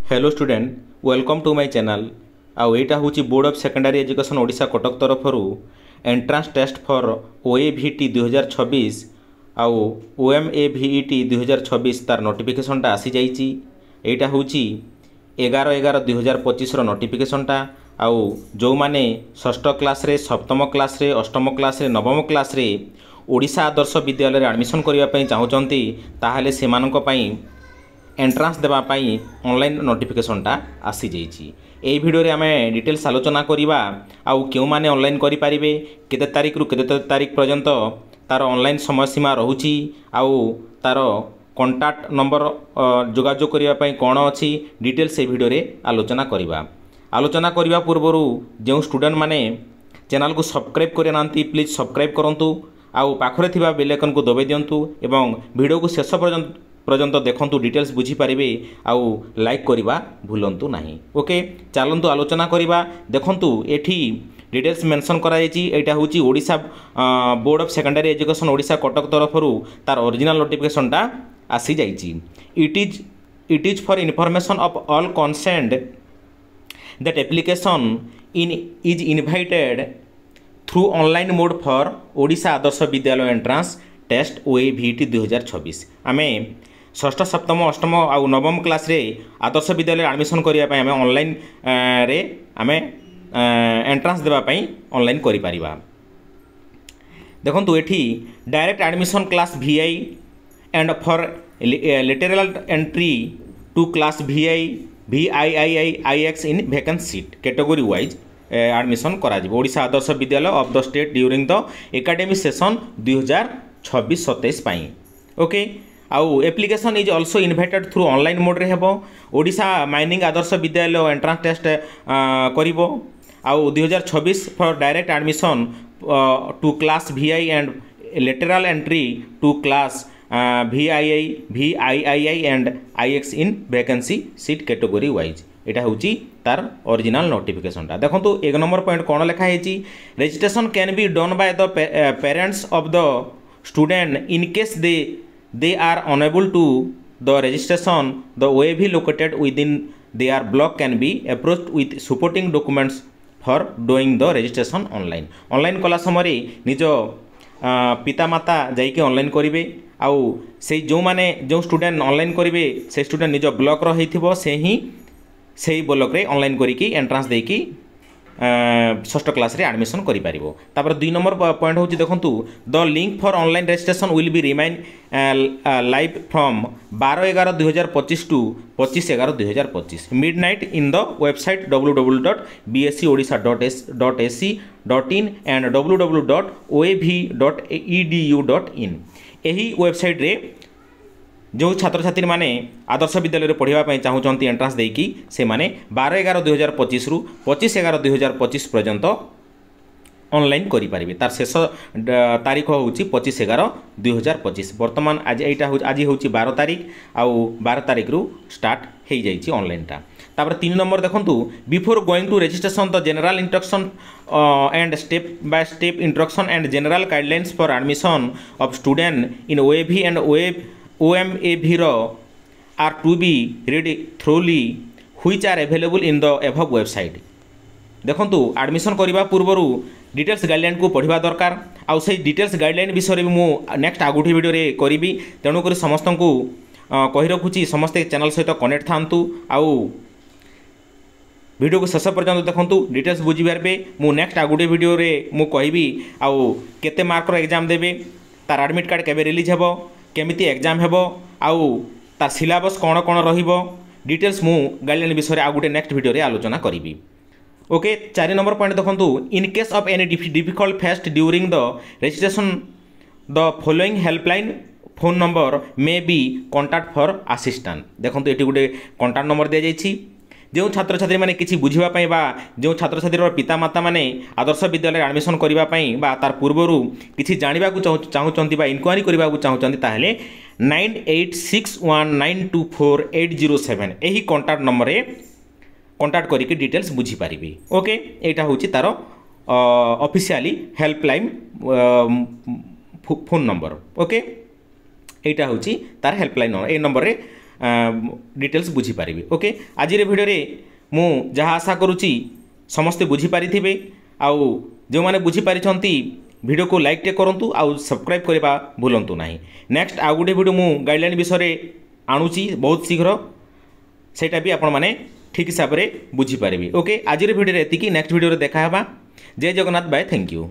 Hello student welcome to my channel आउ एटा हूँ board of secondary education Odisha Cuttack तरफ एंट्रांस टेस्ट फॉर ओएवीटी 2026 आउ ओएमएवीईटी 2026 तार नोटिफिकेशनटा आसी जाइए। एटा हूँ 11/11/2025 नोटिफिकेशनटा आउ जो माने षष्ठ क्लास रे सप्तम क्लास रे अष्टम क्लास रे नवम क्लास रे ओडिशा आदर्श विद्यालय एडमिशन करने चाहूँगी ताहले सेमानक पई एंट्रांस देवाई ऑनलाइन नोटिफिकेशनटा आसी जाइए। यही भिडियो आम डिटेल्स आलोचना करवा आउ क्यों माने ऑनलाइन करें केते तारीख रु केते तारीख पर्यंत तार ऑनलाइन समय सीमा रोची आउ तार कॉन्टैक्ट नंबर जोगाजोग करने कौन अच्छी डिटेल्स ये भिडियो आलोचना करने पूर्वर जो स्टूडेंट माने चैनल को सब्सक्राइब करे ना प्लीज सब्सक्राइब करूँ आउ पाखरे थिबा बेल आइकन को दबाई दिंतु एवं भिडियो को शेष पर्यंत देखंतु डिटेल्स बुझी पारिबे आउ लाइक करवा भूलंतु नहीं। ओके चलंतु आलोचना करवा। देखंतु एठी डिटेल्स मेंशन करा जायछि। एटा होछि Odisha Board of secondary education Odisha Cuttack तरफरु तार ओरिजिनल नोटिफिकेशनटा आसी जायछि। It is for information of all concerned that application is invited through online mode for Odisha Adarsha Vidyalaya entrance test ओएवीटी 2026 आमे षष्ठ सप्तम अष्टम आउ नवम क्लास रे आदर्श विद्यालय एडमिशन करने आम ऑनलाइन रे आम एंट्रांस देवाई ऑनलाइन करिपारिबा। देखंतु एठी direct admission class VI and for lateral entry to class VI VIIIX in vacant seat category wise admission करा Odisha Adarsha Vidyalaya of the state during the academic session 2026-27 पाई। ओके आउ application is also invited through online mode रे हेबो। Odisha mining आदर्श Vidyalaya entrance test करिवो आउ 2026 for direct admission to class VI and lateral entry to class VIII and IX in vacancy seat category wise. एटा होची तार original नोटिफिकेशनटा। देखो एक नंबर पॉइंट कौन लिखा है registration can be done by the parents of the student in case they are unable to the registration the OAV located within their block can be approached with supporting documents for doing the registration online कला समय निज पिता माता जाइके online करेंगे आउ से जो माने जो स्टूडेंट ऑनलाइन करेंगे से स्टूडेंट निज ब्लॉक रही से ही से ब्लॉक रे ऑनलाइन करिकी एंट्रांस देकी षष्ठ क्लास रे एडमिशन करि पारिबो। तापर 2 नंबर पॉइंट होची देखंतु the link for online registration will be remain live from 12/11/2025 to 25/11/2025 midnight in the website www.bscodisha.ac.in and www.oav.edu.in। एही वेबसाइट रे जो छात्र छात्री माने आदर्श विद्यालय पढ़ाई चाहूँगी एंट्रांस देकी से माने 12/11/2025 रु 25/11/2025 पर्यंत ऑनलाइन करें। तार शेष तारीख हूँ 25/11/2025। बर्तमान आज यहाँ आज हूँ 12 तारीख आउ 12 तारीख रु स्टार्ट हो जाइए ऑनलाइनटा। तापर 3 नंबर देखंतु before going to registration the general instruction and step by step instruction and general guidelines for admission of student in OAV and OMAV are to be read thoroughly which are available in the above website। देखंतु admission करने पूर्वर details guideline को पढ़ा दरकार आउ से details guideline विषय में मु नेक्स्ट आगुठी वीडियो रे करी तेणुक समस्त को कही रखुची समस्ते चैनल सहित कनेक्ट थांतु आउ वीडियो को शेष पर्यंत देखंतु डिटेल्स बुझी पारे। मु नेक्स्ट आगुठी वीडियो रे मु कहबी आउ केते मार्कर एग्जाम देबे तार एडमिट कार्ड केबे रिलीज हेबो केमिति एग्जाम हेबो आउ तार सिलेबस कौन कौन रहिबो डिटेल्स मु गाइडलाइन विषय आ गोटे नेक्स्ट वीडियो रे आलोचना करी। ओके 4 नंबर पॉइंट देखंतु in case of any difficult faced during the registration the following helpline phone number may be contact for assistant. देखंतु एटी गोटे कॉन्टैक्ट नंबर दिया जायछि जो छात्र छात्री माने किछि बुझिबा बा जो छात्र छात्री पिता माता माने आदर्श विद्यालय एडमिशन करने बा तार पूर्वरु किछि जानिबा को चाहूचंती बा इनक्वारी करबा को चाहूचंती ताहले 9861924807 एही कॉन्टैक्ट नंबर रे कॉन्टैक्ट करिके डिटेल्स बुझी पारिबे। ओके एटा होची तार officially helpline phone number. Okay एटा होची तार हेल्पलाइन नंबर ए नंबर रे डिटेल्स बुझीपारि। ओके आज भिडियो मु जहाँ आशा करुच्ची समस्ते बुझीपारे आउ जो मैंने बुझीपारी वीडियो को लाइक टे करूँ आउ सब्सक्राइब करने भूलु ना। नेक्स्ट आउ गोटे वीडियो मु गाइडलाइन विषय आणुची बहुत शीघ्र सेटा भी आपण मैंने ठीक हिसाब से बुझीपारे। ओके आज वीडियो एति नेक्स्ट वीडियो देखा जय जगन्नाथ बाय थैंक यू।